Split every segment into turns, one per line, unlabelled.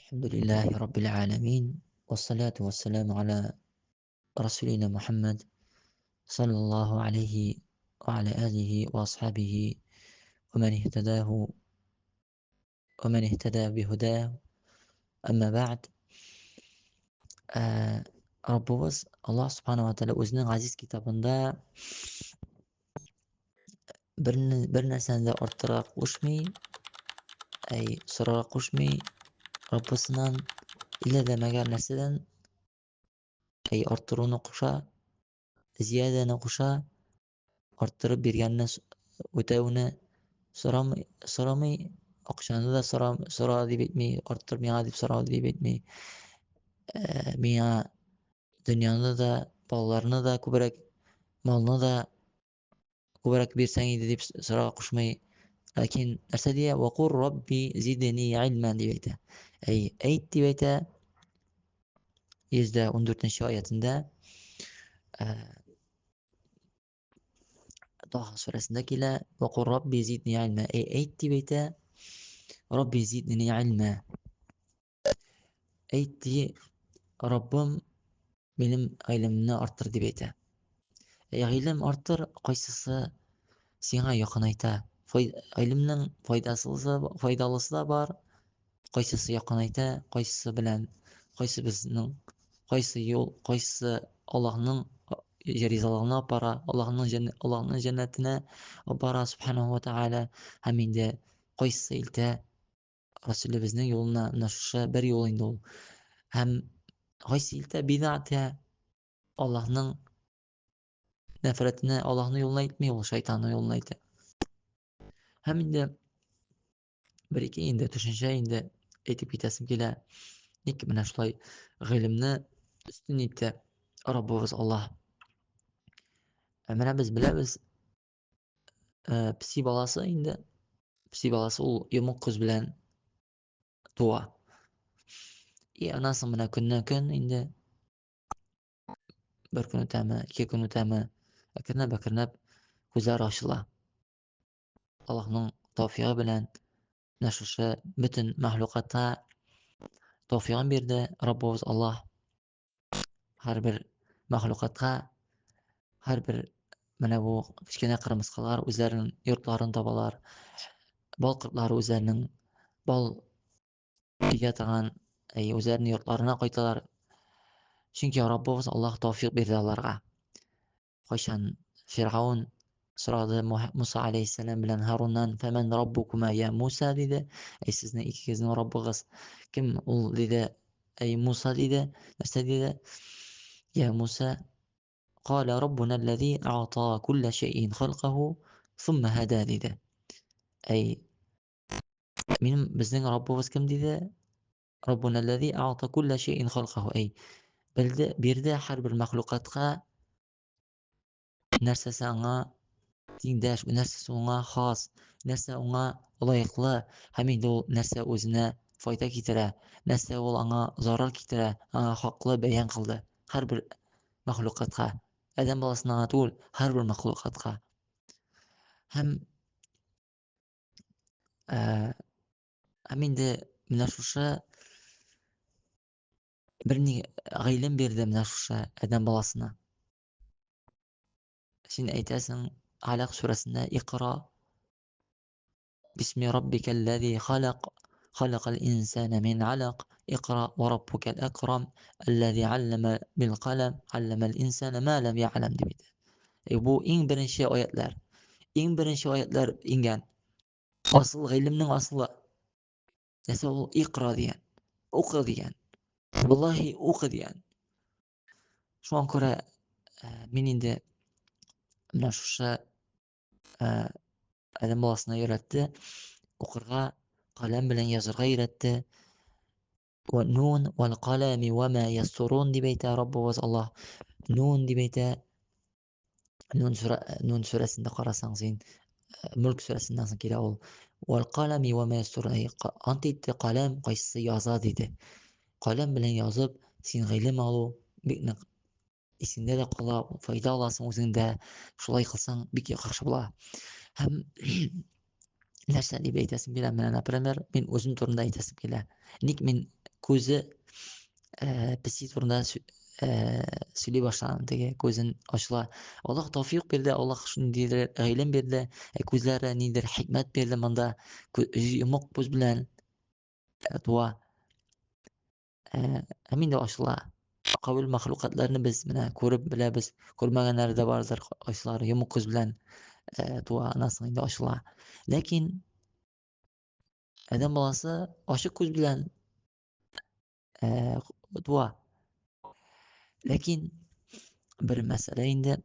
الحمد لله رب العالمين، والصلاة والسلام على رسولنا محمد صلى الله عليه وعلى آله وأصحابه ومن اهتداه ومن اهتدى بهداه. أما بعد, Rabbimiz Allah subhanahu wa ta'ala o'zining aziz kitobida bir narsani orttiroq qo'shmay, so'roq qo'shmay, Robbisidan illadamagan narsadan orttiruvni qo'sha, ziyodani qo'sha, orttirib berganini o'tavini so'ramay, oqshomida so'ra deb aytmay, orttirib menga deb so'ra deb aytmay, menga dunyoni da, bolalarni da ko'proq, molni da ko'proq bersang edi deb so'roq qo'shmay, lekin narsa deya vaqur robbi zidni ilman deb aytadi. Ayt deb aytadi 114-oyatida. Toha surasida kela vaqur robbi zidni ilma. Ayt deb aytadi robbi zidni ilma. Aytdi Robbim benim ilmimni orttir deb aytadi. Ilm orttir, qaysisi senga yoqinayta. Ilmning foydalisi da bor, qaysisi yoqinayta, qaysisi bilan, qaysi yo'l, qaysisi Allohning rizoligini olib bora, Allohning jannatini olib bora subhanahu va taala. Hamda qaysisi ilta Rasulullohning yo'lina nasha bir yo'l endi u. Ham qaysi ilta bid'atga Allohning nafratini, Allohning yo'lini aytmay, u shaytonning yo'lini aytadi. Hamda bir-ikki endi tushuncha endi aytib ketasim kela. Nik mana shulay ilmni ustun etdi Robbimiz Alloh. Mana biz bilamiz, pisi bolasi u yumuq ko'z bilan tug'a. Onasi bilan kundan-kun endi bir kun o'tami, 2 kun o'tami, akirnab ko'zlari ochila. Allohning tavfiqi bilan nasha butun mahluqotga tavfiqni berdi Robbimiz Alloh. Har bir mahluqotga, har bir mana bu kichkina qirmisqalar o'zlarining yurtlarini topalar. Bolqirlar o'zlarining bol egatigan o'zlarining yurtlarına qaytalar. Chunki Robbimiz Alloh tavfiq berdi ularga. Qachon Fir'avn so'radi Musa alayhissalom bilan Harundan, "Faman robbukuma ya Musa" dedi. Sizni ikkingizning Robbingiz kim ul dedi. Musa dedi. Narsa dedi? Ya Musa, qala robbuna allazi a'ta kulla shay'in khalqahu thumma hada dedi. Bizning Robbimiz kim dedi? Robbuna allazi a'ta kulla shay'in khalqahu. Berdi har bir maxluqotga narsasi unga tengdash, narsasi unga xos, narsa unga loyiqli. Hamda u narsa o'zine foyda keltira, narsa u unga zarar keltira, unga haqli bayon qildi. Har bir maxluqotga, odam bolasining atul har bir maxluqotga. Ham hamda mana shu bir ilm berdi mana shu odam bolasina. Sen aytasan Alaq surasida Iqro bismi robbikallazi xalaqal insana min alaq iqra va robbukal akram allazi allama bil qalam allamal insana ma lam ya'lam dedi. Bu eng birinchi oyatlar. Eng birinchi oyatlar ingan. Asl ilmning asli. Esa u Iqro degan. O'qi degan. Vallahi o'qi degan. Shunga ko'ra men endi mana shu adam bolasini yaratdi. O'qirga, qalam bilan yozirga yaratdi. Va nun val qalami va ma yasturun deb aytadi Robbimiz Alloh. Nun deb aytadi. Nun surasida qarasangiz, Mulk surasidan kela ol. Val qalami va ma yasturun. Antaytdi qalam qaysisi yozadi dedi. Qalam bilan yozib, sen ilm ol, esingda da qola, foyda olasan o'zingda. Shulay qilsang bik yaxshi bo'lar. Ham narsa deb aytasim kela. Mana например, men o'zim to'g'rimda aytasim kela. Men Күзе песи турында сөйли башлagан теге күзен ачыла. Аллаһ тәүфыйк бирде, Аллаһ шундыйдыр гыйлем бирде, күзләре нидер хикмәт бирде монда. Йомык күз белән туа. Һәм инде ачыла. Кабул мәхлукатларны без менә күреп беләбез. Күрмәгәннәр дә бардыр, ачылар йомык күз белән туа, аннан инде ачыла. Ләкин адәм баласы ачык күз белән туа. Ләкин бер мәсьәлә инде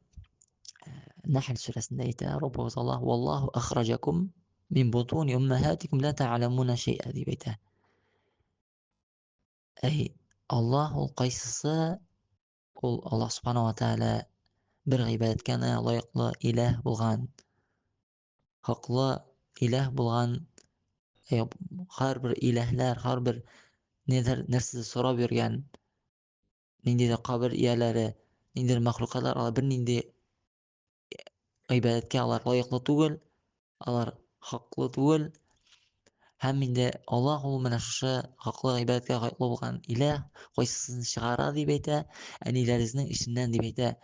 Нәхл сүрәсендә әйтә Раббыбыз Аллаһ: "Валлаһу ахраҗакум мин бутуни уммахатикум ла та'ламуна шәй'а" дип әйтә. Әй, Аллаһ ул кайсысы? Ул Аллаһ Субханаһу ва Тәгалә бер гыйбадәткә генә лаеклы илаһ булган, хаклы илаһ булган, һәрбер илаһләр, һәрбер нәрсәсе сорап йөргән, ниндидер кабер ияләре, ниндидер мәхлукатлар, алар бернинди гыйбадәткә алар лаеклы түгел, алар хаклы түгел. Һәм инде Аллаһ ул менә шушы хаклы гыйбадәткә лаеклы булган илаһ кайсысын чыгара дип әйтә, әниләрегезнең ишеннән дип әйтә.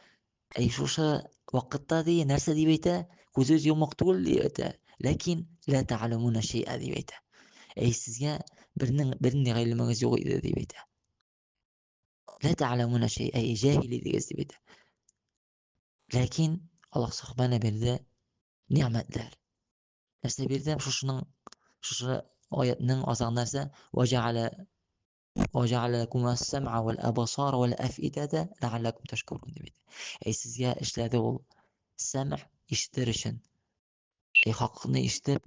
Әй шушы вакытта ди нәрсә дип әйтә? Күзегез йомык түгел дип әйтә. Ләкин ла та'ламуна шәй'а дип әйтә. Әй сезгә бернинди гыйлемегез юк иде дип әйтә. Ла та'ламуна шәй'а, әй җаһил идегез дип әйтә. Ләкин Аллаһ Субхана бирде ниъмәтләр. Нәрсә бирде? Шушы аятның азагы нәрсә? وَجَعَلَ لَكُمُ السَّمْعَ وَالْأَبْصَارَ وَالْأَفْئِدَةَ لَعَلَّكُمْ تَشْكُرُونَ дип әйтә. Әй сезгә эшләде ул сәмъ ишетер өчен. Хакны ишетеп,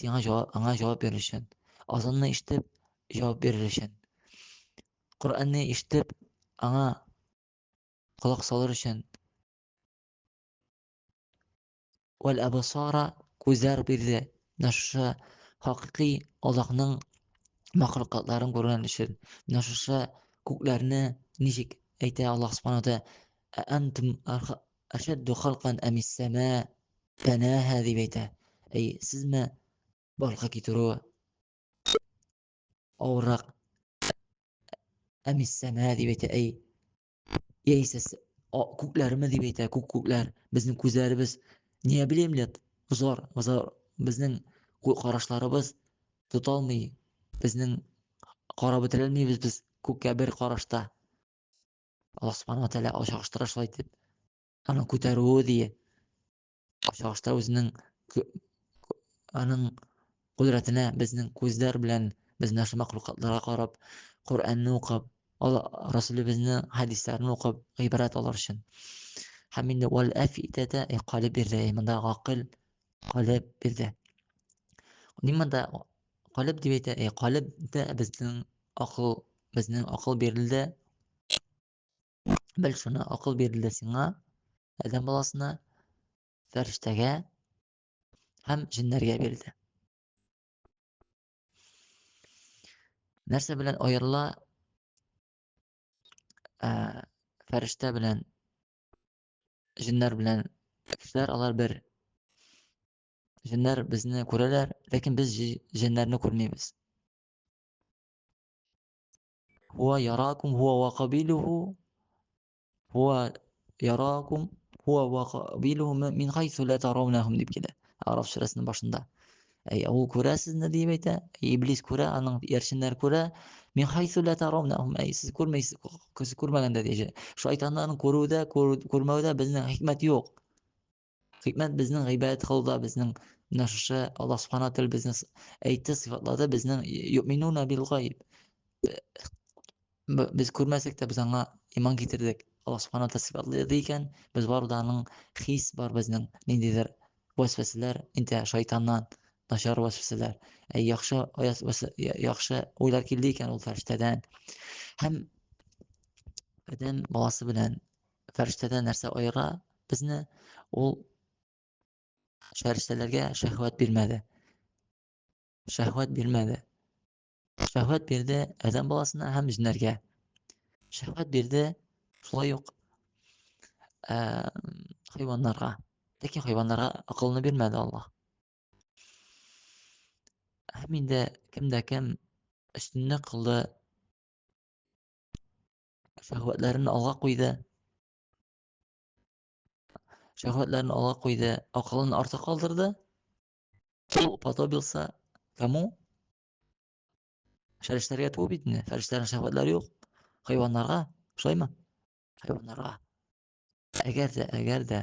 аңа җавап бирер өчен. Азанны ишетеп, җавап бирер өчен. Коръәнне ишетеп, аңа колак салыр өчен. وَالْأَبْصَارَ күзләр бирде. Менә шушы хакыйкый Аллаһның мәхлукатларын күргән өчен. Менә шушы күкләрне ничек әйтә Аллаһ Субханаһу ва Тәгалә: "Әнтум ашадду халкан амис сама банаха" дип әйтә. Әй сезме барлыкка китерү авыррак амис сама дип әйтә. Әй яисә күкләрме дип әйтә. Күкләр безнең күзләребез не белим лет зор безнең карашларыбыз тота алмый. Безнең карап бетерелмибез без күккә бер карашта. Аллаһ Субханаһу ва Тәгалә ачыгыштыра шулай итеп. Аның күтәрүе дие. Ачыгыштыра үзенең аның кудрәтенә безнең күзләр белән без менә шу мәхлукатларга карап, Коръәнне укып, Расулыбызның хәдисләрен укып гыйбрәт алыр өчен. Һәм инде вал афидәтә калб бирде. Монда гакыл калб бирде. Нимәдә калб дип әйтә? Калбдә безнең акыл бирелде. Бел шуны акыл бирелде сиңа, адәм баласына, фәрештәгә һәм җиннәргә бирелде. Нәрсә белән аерыла фәрештә белән җиннәр белән кешеләр? Алар бер. Җиннәр безне күрәләр, ләкин без җиннәрне күрмибез. Хуа яракум хуа ва кабилуху мин хайсу ла тараунахум дип килә. Араб сүрәсенең башында. Ул күрә сезне дип әйтә. Иблис күрә, аның яршиннәр күрә. Мин хайсу ла тараунахум, сез күрмәйсез, көз күрмәгәндә диye. Шайтаннарның күрүдә, күрмәүдә безнең хикмәт юк. Хикмәт безнең гыйбадәт кылуда, безнең менә шушы Аллаһ Субханаһу ва Тәгалә безне әйтте, сыйфатлады, безнең юъминуна бил гайб. Без күрмәсәк тә без аңа иман китердек. Аллаһ Субханаһу ва Тәгалә сыйфатлады икән, без барда аның хис бар безнең, ниндидер васвасәләр, инде шайтаннан начар васвасәләр. Яхшы уйлар килде икән ул фәрештәдән. Һәм адәм баласы белән фәрештәдән нәрсә аера безне? Ул фәрештәләргә шәһвәт бирмәде. Шәһвәт бирде адәм баласына һәм җиннәргә. Шәһвәт бирде шулай ук хайваннарга. Ләкин хайваннарга акылны бирмәде Аллаһ. Һәм инде кем үстенлек кылды Şähwetlerini alga goýdy. Şähwetlerini alga goýdy, akylyny arta kaldyrdy. Ул уподобился кому? Фәрештәләргә түгел бит инде. Фәрештәләрнең шәһвәтләре юк. Хайваннарга, шулаймы? Хайваннарга. Әгәр дә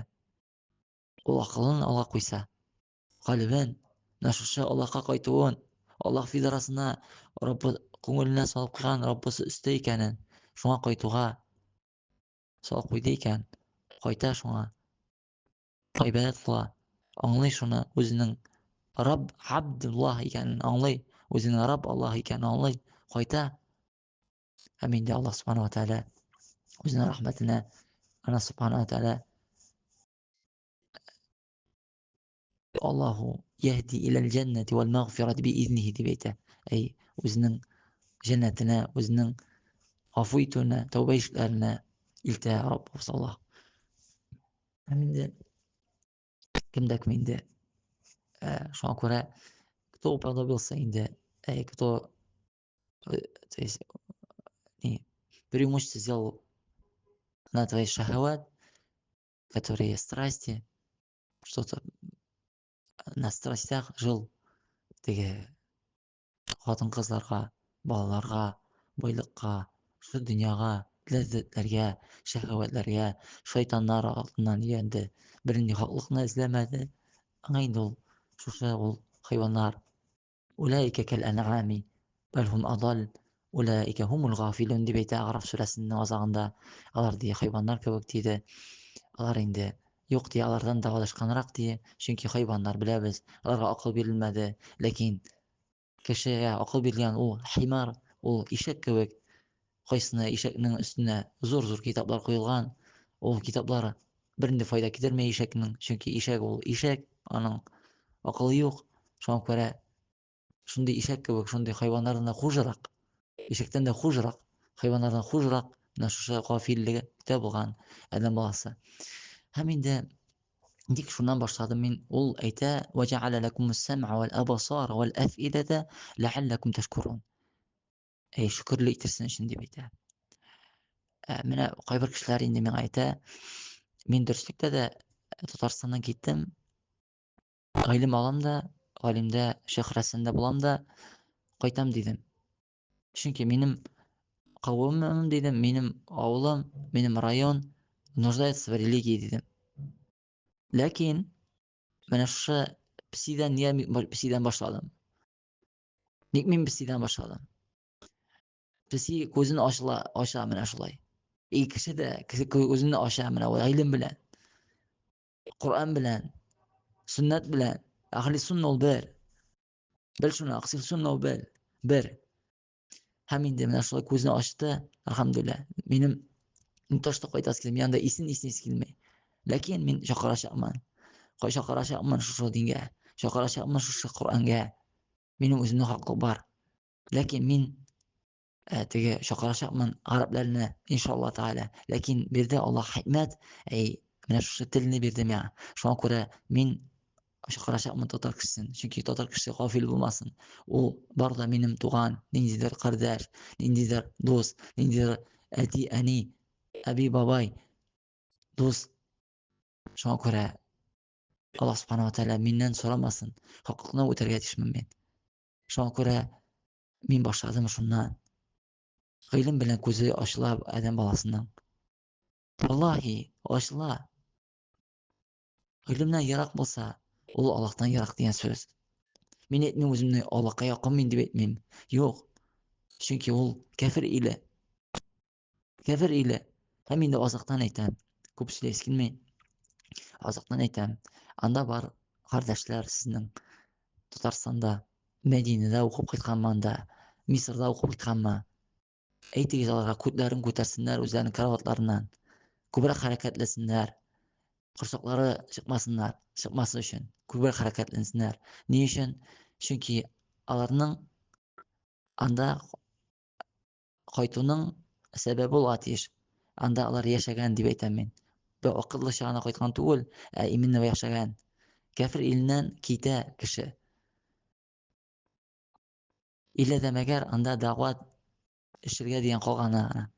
ул акылын алга куйса, калбен, шушы Аллаһка кайтуын, Аллаһ фидрасына Раббы күңеленә салып куйган Раббысы өстә икәнен, шуңа кайтуга салып куйды икән, кайта шуңа, гыйбадәт кыла, аңлый шуны үзенең Рабб Абдуллаһ икәнен аңлый, үзенең Рабб Аллаһ икәнен аңлый, кайта. Һәм инде Аллаһ Субханаһу ва Тааля үзенең рәхмәтенә, Ана Субханаһу ва Тааля Аллаһу яһди иләл җәннәти вәл мәгъфирати биизниһи дип әйтә. Үзенең җәннәтенә, үзенең гафу итүенә, тәүбә ишекләренә илтә Раббыбыз Аллаһ. Һәм инде кемдә кем инде шуңа күрә кто уподобился инде, кто то есть преимущество сделал на твои шахават, которые страсти, что-то на страстях жил, теге хатын-кызларга, балаларга, байлыкка, шу дөньяга, ләззәтләргә, шәһвәтләргә, шайтаннар артыннан йөрде. Бернинди хаклыкны эзләмәде. Аңа инде ул шушы ул хайваннар улаика кал ан'ами бәл хум адал улаика хумул гафилун дип әйтә Араф сүрәсенең азагында. Алар ди хайваннар кебек диде. Алар инде юк ди, алардан да адашканрак ди. Чөнки хайваннар беләбез, аларга акыл бирелмәде. Ләкин кешегә акыл биргән ул химар, ул ишәк кебек. Кайсына ишәкнең өстенә зур-зур китаплар куелган. Ул китаплар бернинди файда китермәй ишәкнең, чөнки ишәк ул ишәк, аның акылы юк. Шуңа күрә шундый ишәк кебек, шундый хайваннардан да хужырак, ишәктән дә хужырак, хайваннардан хужырак, менә шушы гафиллегә булган адәм баласы. Һәм инде дик шуннан башладым мин. Ул әйтә: "Ва җа'ала лакумус сам'a вал абсара вал аф'идата ла'аллакум ташкурун." Шөкерле итерсен өчен дип әйтә. Менә кайбер кешеләр инде миңа әйтә, мин дөреслектә дә Татарстаннан киттем, гыйлем алам да, галимдә, шейх рәсендә булам да, кайтам дидем. Чөнки минем кавымым дидем, минем авылым, минем район нуждается в религии дидем. Ләкин менә шушы песидән башладым. Ник мин песидән башладым? Песи күзен ача менә шулай. Кеше дә күзен ача менә гыйлем белән, Кур'ан белән, сөннәт белән. Ахли сунна ул бер. Бел шуны, ахли сунна ул бер. Һәм инде менә шулай күзне ачты, алхамдулилlah. Минем ташта кайтасы килми, янда исен килмәй. Ләкин мин чакырачакмын. Чакырачакмын шушы дингә, чакырачакмын шушы Кур'анга. Минем үземнең хаклык бар. Ләкин мин теге чакырачакмын гарәпләрне, иншалла тааля. Ләкин бирде Аллаһ хикмәт, менә шушы телне бирде миңа. Шуңа күрә мин чакырачакмын татар кешесен, чөнки татар кеше гафил булмасын. Ул бар да минем туган, ниндидер кардәш, ниндидер дус, ниндидер әти, әни, әби, бабай, дус. Шуңа күрә Аллаһ Субханаһу ва Тааля миннән сорамасын, хаклыкны үтәргә тиешмен мин. Шуңа күрә мин башладым шуннан. Гыйлем белән күзе ачыла адәм баласының. Валлаһи, ачыла. Гыйлемнән ярак булса, ул Аллаһтан ярак дигән сүз. Мин әйтмим үземне Аллаһка якын мин дип әйтмим. Юк. Чөнки ул кафир иле. Кафир иле. Һәм инде азактан әйтәм. Күп сөйләс килми. Азактан әйтәм. Анда бар кардәшләр сезнең Татарстанда, Мәдинәдә укып кайтканманда, Мисырда укып кайтканмы? Әйтегез аларга, күтләрен күтәрсеннәр үзләренең караватларыннан. Күбрәк хәрәкәтләсеннәр. Корсаклары чыкмасы өчен күбрәк хәрәкәтләнсеннәр. Ни өчен? Чөнки аларның анда кайтуның сәбәбе була тиеш. Анда алар яшәгән дип әйтәм мин. Бу акыллы чагына кайткан түгел, именно яшәгән. Кафир иленнән китә кеше. Иле дә мәгәр анда дәгъват эшергә дигән калганы.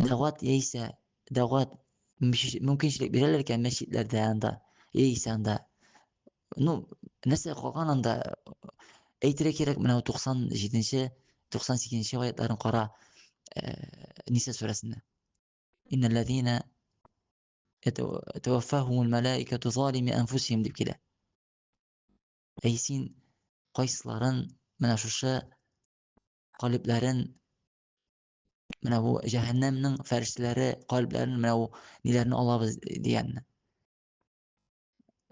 Dawat яисә дәгъват мөмкинчелек бирәләр мәчетләрдә анда, яисә анда, ну, нәрсә калган анда, әйтергә кирәк, менә 97-нче, 98-нче аятларын кара, Ниса сүрәсендә. Иннәлләзина يتوفاهم الملائكة ظالمي أنفسهم дип килә. Син кайсыларын менә шушы калебләрен, менә бу җәһәннәмнең фәрештәләре калебләрен менә бу ниләрне алабыз дигәнне.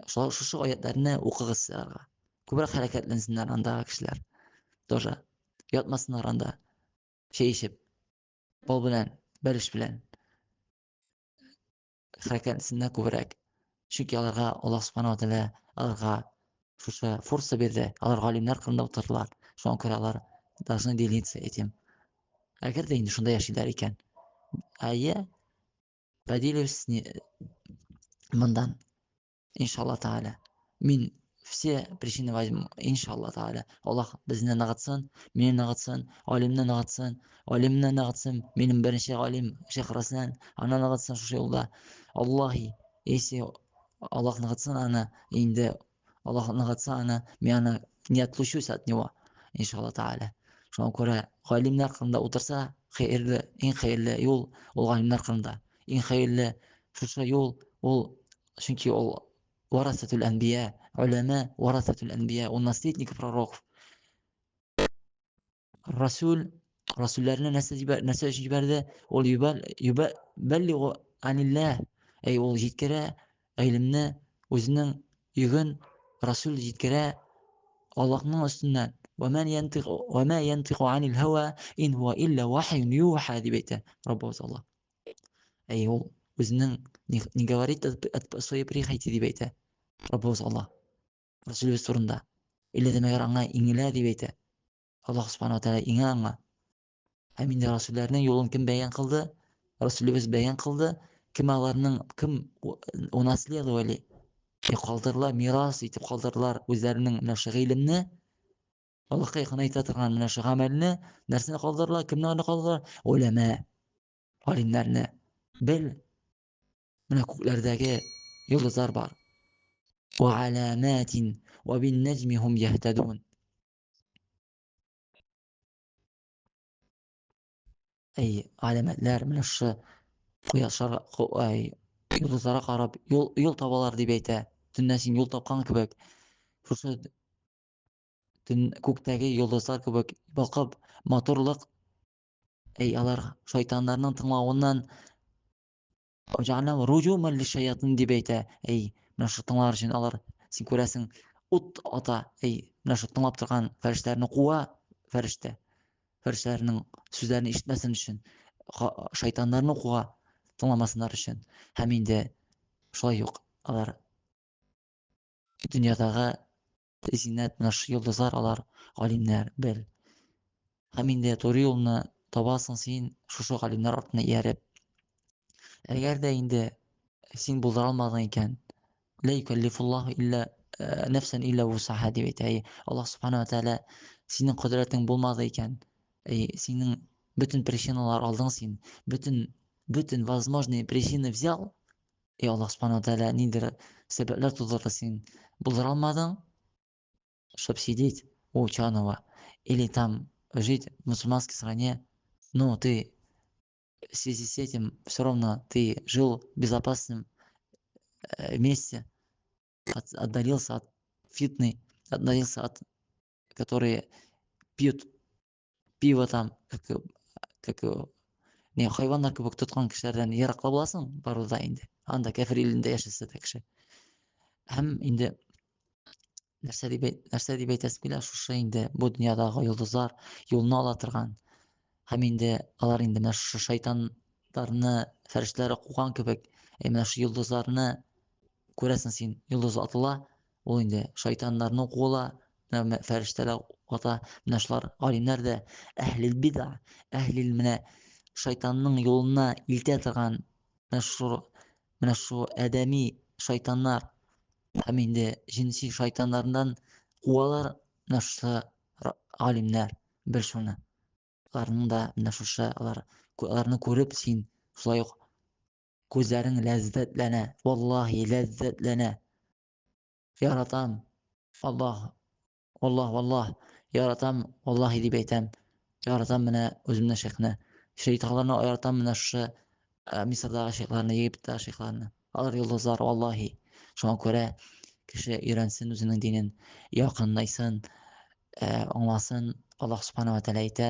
Шушы аятларны укыгыз силарга. Күбрәк хәрәкәтләнсеннәр андагы кешеләр. Тоже ятмасыннар анда чәй эчеп, бал белән, бәлеш белән. Хәрәкәтләнсеннәр күбрәк. Чөнки аларга Аллаһ Субханаһу ва Тәгалә аларга шушы фурса бирде. Алар галимнәр кырында утырдылар. Шуңа күрә алар должны делиться этим. Әгәр дә инде шунда яшиләр икән. Поделюсь мондан, иншаллаһ тааля. Мин все причины возьму, иншаллаһ тааля. Аллаһ безне ныгытсын, мине ныгытсын, галимне ныгытсын, галимне ныгытсын, минем беренче галим Шейх Рәслан, аны ныгытсын шушы юлда. Аллаһи, если Аллаһ ныгытсын аны, инде Аллаһ ныгытса аны, мин аны не отлучусь от него, иншаллаһ тааля. Шуңа күрә галимнәр кырында утырса, хәерле, иң хәерле юл ул галимнәр кырында. Иң хәерле шушы юл ул, чөнки ул варасатул анбия, улама варасатул анбия, ул наследник пророков. Расүлләрне нәрсә өчен җибәрде? Ул юбәллигу аниллаһ, ул җиткерә гыйлемне, үзенең йөген Расул җиткерә Аллаһның өстеннән. وما ينطق عن الهوى إن هو إلا وحي يوحى дип әйтә Раббыбыз Аллаһ. Ул үзенең не говорит от своей прихоти дип әйтә Раббыбыз Аллаһ. Расулыбыз турында. Или димәгәр аңа иңелә дип әйтә. Аллаһ Субханаһу ва Тәгалә иңә аңа. Һәм инде расулларның юлын кем бәян кылды? Расулыбыз бәян кылды. Кем аларның, кем унаследовали, калдырдылар, мирас итеп калдырдылар үзләренең менә шу гыйлемне, Аллаһка якынайта торган менә шу гамәлне, нәрсәне калдырдылар? Кемнәрне калдырдылар? Улама, галимнәрне. Бел, менә күкләрдәге йолдызлар бар. Ва аламатин ва бин наҗми һум яһтадун. Аламатлар менә шу кояшларга, йолдызларга карап юл табалар дип әйтә. Төннән син юл тапкан кебек, шушы күктәге йолдызлар кебек балкып, матурлык, алар шайтаннарның тыңлавыннан руҗуман лишаятин дип әйтә. Менә шу тыңлар өчен алар, син күрәсең, ут ата, менә шу тыңлап торган фәрештәләрне куа, фәрештәләрнең сүзләрен ишетмәсен өчен, шайтаннарны куа, тыңламасыннар өчен. Һәм инде шулай ук алар дөньядагы зиннәт, менә шу йолдызлар, алар галимнәр, бел. Һәм инде туры юлны табасың син шушы галимнәр артына ияреп. Әгәр дә инде син булдыра алмадың икән, ла юкаллифуллаһу илля нәфсан илля вусаһа дип әйтә. Аллаһ Субханаһу ва Тәгалә синең кодрәтең булмады икән, синең бөтен причиналар алдың син, бөтен возможные причины взял, Аллаһ Субханаһу ва Тәгалә ниндидер сәбәпләр тудырды, син булдыра алмадың, чтобы сидеть у ученого или там жить в мусульманской стране, но ты в связи с этим все равно ты жил в безопасном месте, отдалился от фитны, отдалился от, которые пьют пиво там, как не хайваннар кебек тоткан кешеләрдән ераклап буласың, баруда инде. Анда кәфир илендә яшәсә дә кеше. Һәм инде нәрсә дип әйтәсем килә, шушы инде бу дөньядагы йолдызлар юлны ала торган. Һәм инде алар инде менә шу шайтаннарны фәрештәләр куган кебек, менә шу йолдызларны күрәсең син, йолдыз атыла, ул инде шайтаннарны куыла, менә фәрештәләр ата, менә шулар галимнәр дә әһлил бид'a, әһлил менә шайтанның юлына илтә торган менә шу адәми шайтаннар, һәм инде җинси шайтаннардан куалар менә шу галимнәр, бел шуны. Аларның да менә шушы, аларны күреп син Şulay uq gözleriň lezzetlenä, wallahi lezzetlenä. Yaratam, Allah, wallah, yaratam, wallahi diýip eýtem. Yaratam mene özümden şekne. Şeytanlaryny ayartam mene şu Misirdagy şeyhlaryny, Egiptdagy şeyhlaryny. Alar ýulduzlar wallahi. Şoňa görä kişi öýrensin özüniň dinin, ýakynlaýsyn, oňlasyn. Allah subhanahu wa taala aýta: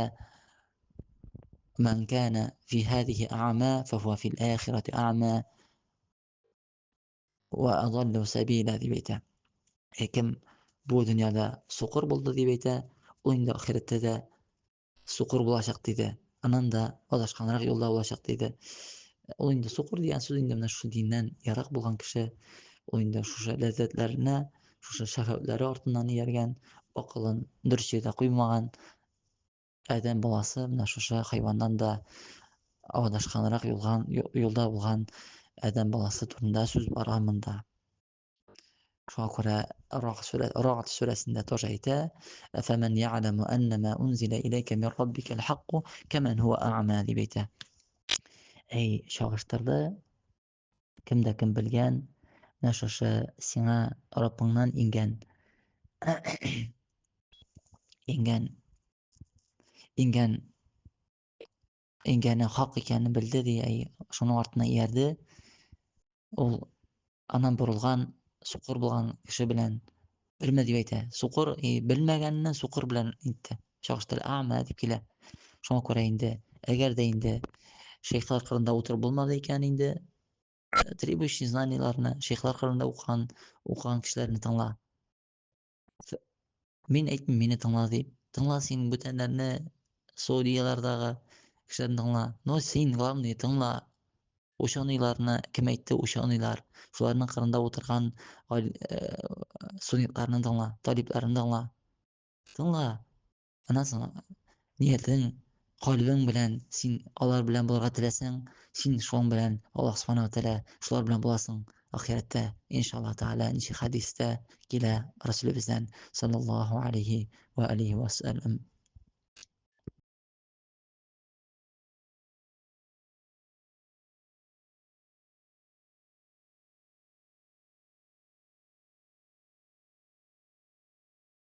"Men kana fi hadihi a'ma, fehuve fil ahireti a'ma we adallu sabila" diýip aýta. Kim bu dünýäde sukur boldy diýip aýta, ol indi ahiretde de sukur bolajak diýdi. Anan da adaşkanrak ýolda bolajak diýdi. Ol indi sukur diýen söz indi şu dinden ýarak bolgan kişi, ol indi şuşa lezzetlerine, şuşa şähwetleri artyndan ýergen, akylyn dürüst ýerde guýmagan ädem bolasy mene şuşa haýwandan da adaşkanrak ýolda bolgan ädem bolasy turunda söz baramynda. Şoňa görä Ra'd suresinde tor aýta: "Efemen ya'lemu ennema unzile ileyke min rabbikel hakku kemen huve a'ma" diýip aýta. Ey şagyştyrdy, kimde kim bilgen, näşoşa siňa Rabbyňdan ingen ingeni hak ekenini bildi diýe, şonuň artyna ýerdi. Ol anan burulgan, sukur bolgan kişi bilen bilme diýip aýta. Sukur bilmegenine sukur bilen intdi. Şagyştyr a'ma diýip kile. Şoňa görä indi egerde indi şeyhlar kyrynda oturup bolmady eken indi требующий знанияларны şeyhlar kyrynda ukan kişilerini taňla. Men aýtmyn meni taňla diýip. Taňla sen bütenlerini Saudiýalardagy kişilerini taňla. No sen glавный taňla. Oşanylaryna kim aýtdy oşanylar. Şolaryň kyrynda oturgan sunnitlaryny taňla, taliplaryny taňla. Taňla. Ana sana niýetiň, kalbyň bilen sen alar bilen bolarga tileseň, sen şoň bilen Allah subhanahu wa taala şolar bilen bolasyň ahiretde inşallah taala hadiste gile Rasulubizden sallallahu aleyhi ve sellem